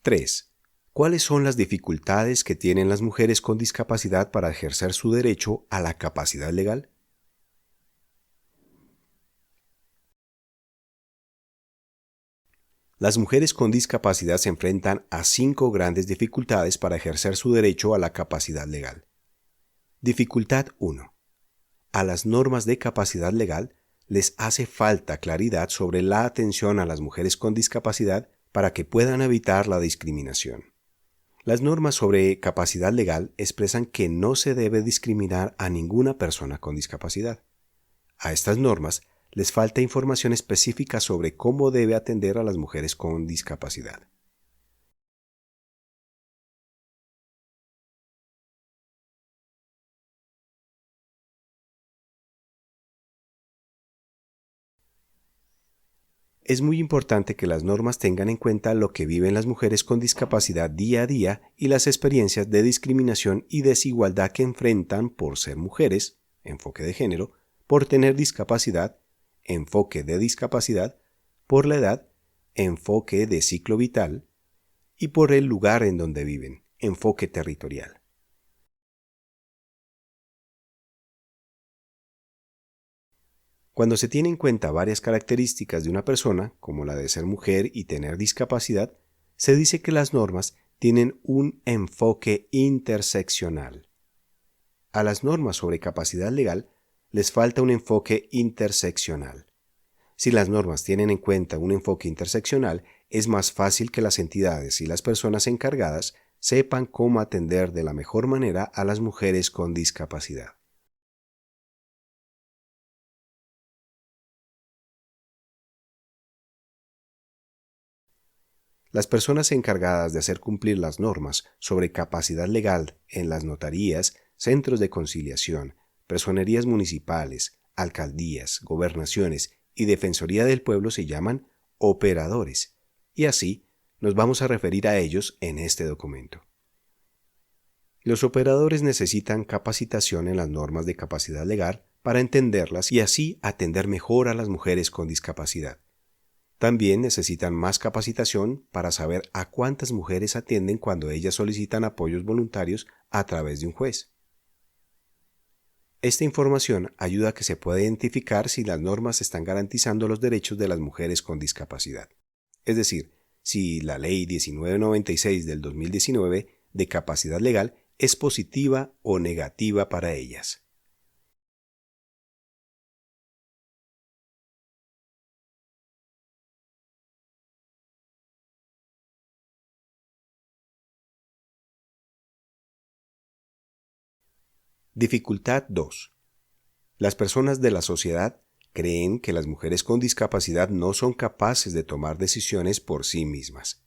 3. ¿Cuáles son las dificultades que tienen las mujeres con discapacidad para ejercer su derecho a la capacidad legal? Las mujeres con discapacidad se enfrentan a 5 grandes dificultades para ejercer su derecho a la capacidad legal. Dificultad 1. A las normas de capacidad legal les hace falta claridad sobre la atención a las mujeres con discapacidad para que puedan evitar la discriminación. Las normas sobre capacidad legal expresan que no se debe discriminar a ninguna persona con discapacidad. A estas normas les falta información específica sobre cómo debe atender a las mujeres con discapacidad. Es muy importante que las normas tengan en cuenta lo que viven las mujeres con discapacidad día a día y las experiencias de discriminación y desigualdad que enfrentan por ser mujeres, enfoque de género, por tener discapacidad, enfoque de discapacidad, por la edad, enfoque de ciclo vital, y por el lugar en donde viven, enfoque territorial. Cuando se tiene en cuenta varias características de una persona, como la de ser mujer y tener discapacidad, se dice que las normas tienen un enfoque interseccional. A las normas sobre capacidad legal les falta un enfoque interseccional. Si las normas tienen en cuenta un enfoque interseccional, es más fácil que las entidades y las personas encargadas sepan cómo atender de la mejor manera a las mujeres con discapacidad. Las personas encargadas de hacer cumplir las normas sobre capacidad legal en las notarías, centros de conciliación, personerías municipales, alcaldías, gobernaciones y Defensoría del Pueblo se llaman operadores, y así nos vamos a referir a ellos en este documento. Los operadores necesitan capacitación en las normas de capacidad legal para entenderlas y así atender mejor a las mujeres con discapacidad. También necesitan más capacitación para saber a cuántas mujeres atienden cuando ellas solicitan apoyos voluntarios a través de un juez. Esta información ayuda a que se pueda identificar si las normas están garantizando los derechos de las mujeres con discapacidad. Es decir, si la Ley 1996 del 2019 de capacidad legal es positiva o negativa para ellas. Dificultad 2. Las personas de la sociedad creen que las mujeres con discapacidad no son capaces de tomar decisiones por sí mismas.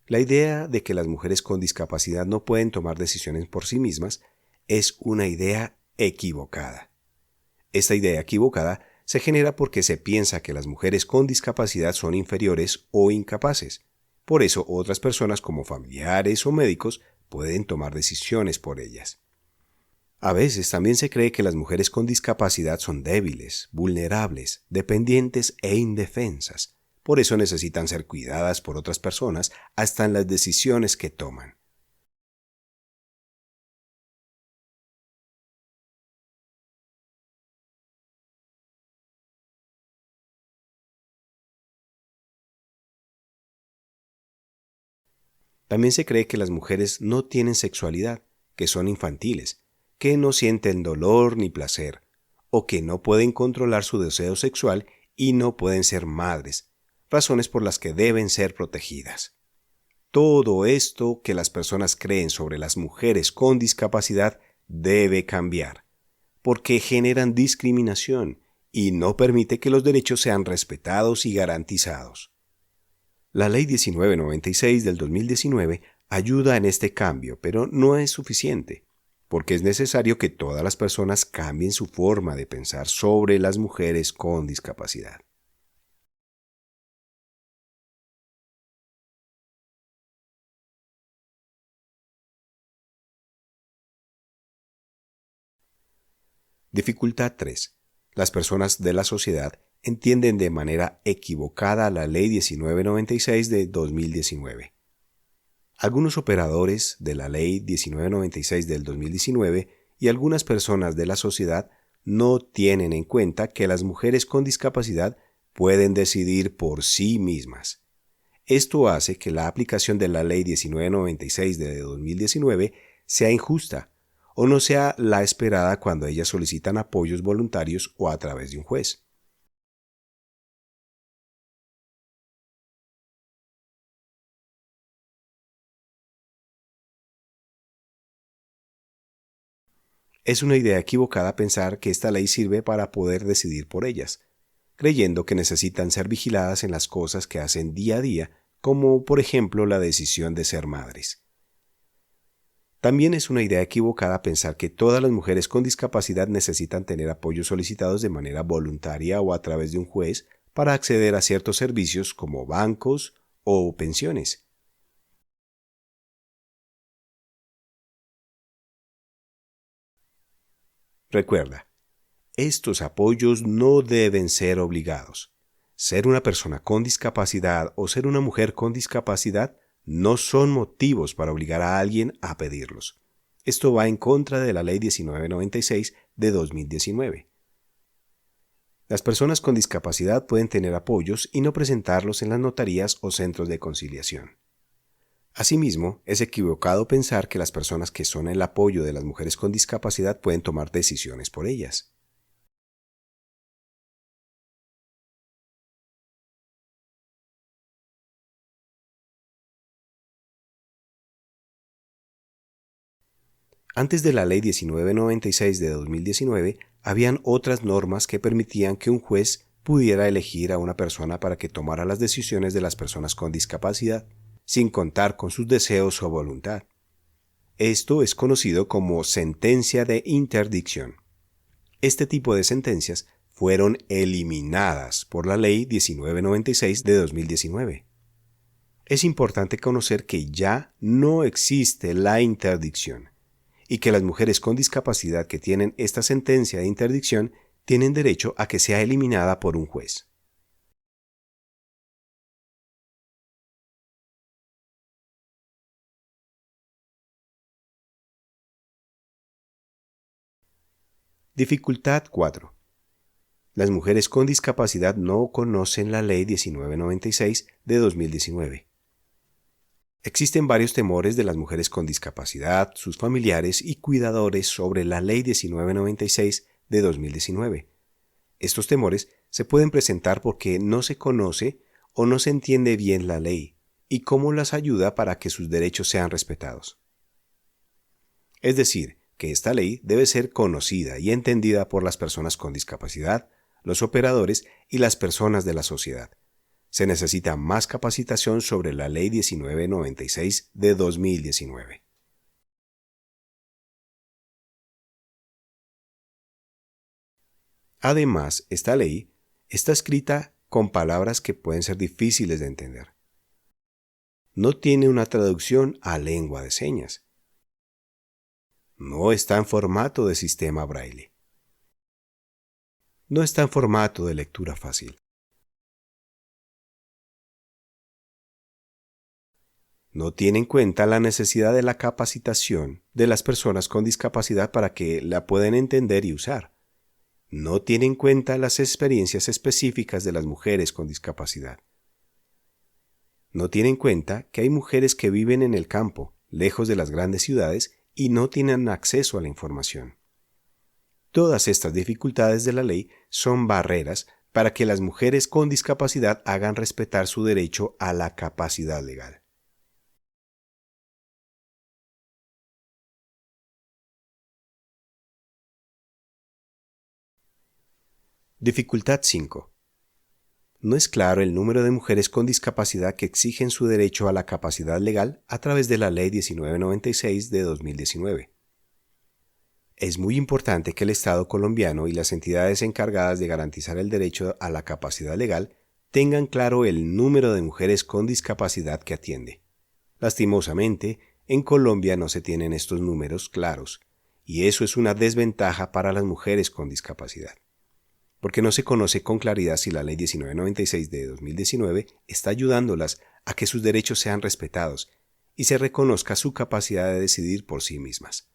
La idea de que las mujeres con discapacidad no pueden tomar decisiones por sí mismas es una idea equivocada. Esta idea equivocada se genera porque se piensa que las mujeres con discapacidad son inferiores o incapaces. Por eso otras personas como familiares o médicos pueden tomar decisiones por ellas. A veces también se cree que las mujeres con discapacidad son débiles, vulnerables, dependientes e indefensas. Por eso necesitan ser cuidadas por otras personas hasta en las decisiones que toman. También se cree que las mujeres no tienen sexualidad, que son infantiles, que no sienten dolor ni placer, o que no pueden controlar su deseo sexual y no pueden ser madres, razones por las que deben ser protegidas. Todo esto que las personas creen sobre las mujeres con discapacidad debe cambiar, porque generan discriminación y no permite que los derechos sean respetados y garantizados. La Ley 1996 del 2019 ayuda en este cambio, pero no es suficiente, porque es necesario que todas las personas cambien su forma de pensar sobre las mujeres con discapacidad. Dificultad 3. Las personas de la sociedad entienden de manera equivocada la Ley 1996 de 2019. Algunos operadores de la Ley 1996 del 2019 y algunas personas de la sociedad no tienen en cuenta que las mujeres con discapacidad pueden decidir por sí mismas. Esto hace que la aplicación de la Ley 1996 de 2019 sea injusta o no sea la esperada cuando ellas solicitan apoyos voluntarios o a través de un juez. Es una idea equivocada pensar que esta ley sirve para poder decidir por ellas, creyendo que necesitan ser vigiladas en las cosas que hacen día a día, como por ejemplo la decisión de ser madres. También es una idea equivocada pensar que todas las mujeres con discapacidad necesitan tener apoyos solicitados de manera voluntaria o a través de un juez para acceder a ciertos servicios como bancos o pensiones. Recuerda, estos apoyos no deben ser obligados. Ser una persona con discapacidad o ser una mujer con discapacidad no son motivos para obligar a alguien a pedirlos. Esto va en contra de la Ley 1996 de 2019. Las personas con discapacidad pueden tener apoyos y no presentarlos en las notarías o centros de conciliación. Asimismo, es equivocado pensar que las personas que son el apoyo de las mujeres con discapacidad pueden tomar decisiones por ellas. Antes de la Ley 1996 de 2019, habían otras normas que permitían que un juez pudiera elegir a una persona para que tomara las decisiones de las personas con discapacidad, sin contar con sus deseos o voluntad. Esto es conocido como sentencia de interdicción. Este tipo de sentencias fueron eliminadas por la Ley 1996 de 2019. Es importante conocer que ya no existe la interdicción y que las mujeres con discapacidad que tienen esta sentencia de interdicción tienen derecho a que sea eliminada por un juez. Dificultad 4. Las mujeres con discapacidad no conocen la Ley 1996 de 2019. Existen varios temores de las mujeres con discapacidad, sus familiares y cuidadores sobre la Ley 1996 de 2019. Estos temores se pueden presentar porque no se conoce o no se entiende bien la ley y cómo las ayuda para que sus derechos sean respetados. Es decir, que esta ley debe ser conocida y entendida por las personas con discapacidad, los operadores y las personas de la sociedad. Se necesita más capacitación sobre la Ley 1996 de 2019. Además, esta ley está escrita con palabras que pueden ser difíciles de entender. No tiene una traducción a lengua de señas. No está en formato de sistema braille. No está en formato de lectura fácil. No tiene en cuenta la necesidad de la capacitación de las personas con discapacidad para que la puedan entender y usar. No tiene en cuenta las experiencias específicas de las mujeres con discapacidad. No tiene en cuenta que hay mujeres que viven en el campo, lejos de las grandes ciudades, y no tienen acceso a la información. Todas estas dificultades de la ley son barreras para que las mujeres con discapacidad hagan respetar su derecho a la capacidad legal. Dificultad 5. No es claro el número de mujeres con discapacidad que exigen su derecho a la capacidad legal a través de la Ley 1996 de 2019. Es muy importante que el Estado colombiano y las entidades encargadas de garantizar el derecho a la capacidad legal tengan claro el número de mujeres con discapacidad que atiende. Lastimosamente, en Colombia no se tienen estos números claros, y eso es una desventaja para las mujeres con discapacidad, porque no se conoce con claridad si la Ley 1996 de 2019 está ayudándolas a que sus derechos sean respetados y se reconozca su capacidad de decidir por sí mismas.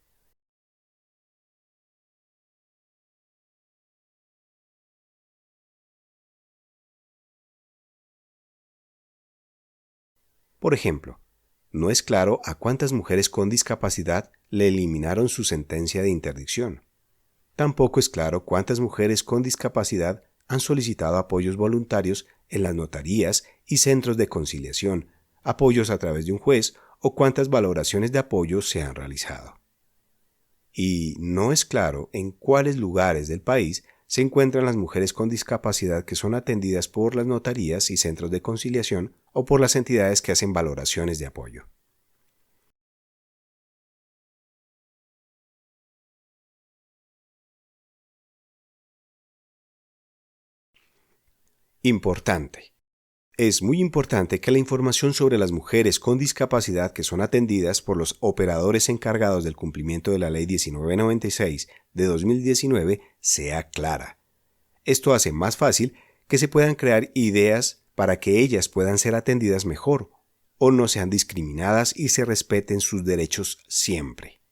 Por ejemplo, no es claro a cuántas mujeres con discapacidad le eliminaron su sentencia de interdicción. Tampoco es claro cuántas mujeres con discapacidad han solicitado apoyos voluntarios en las notarías y centros de conciliación, apoyos a través de un juez o cuántas valoraciones de apoyo se han realizado. Y no es claro en cuáles lugares del país se encuentran las mujeres con discapacidad que son atendidas por las notarías y centros de conciliación o por las entidades que hacen valoraciones de apoyo. Importante. Es muy importante que la información sobre las mujeres con discapacidad que son atendidas por los operadores encargados del cumplimiento de la Ley 1996 de 2019 sea clara. Esto hace más fácil que se puedan crear ideas para que ellas puedan ser atendidas mejor o no sean discriminadas y se respeten sus derechos siempre.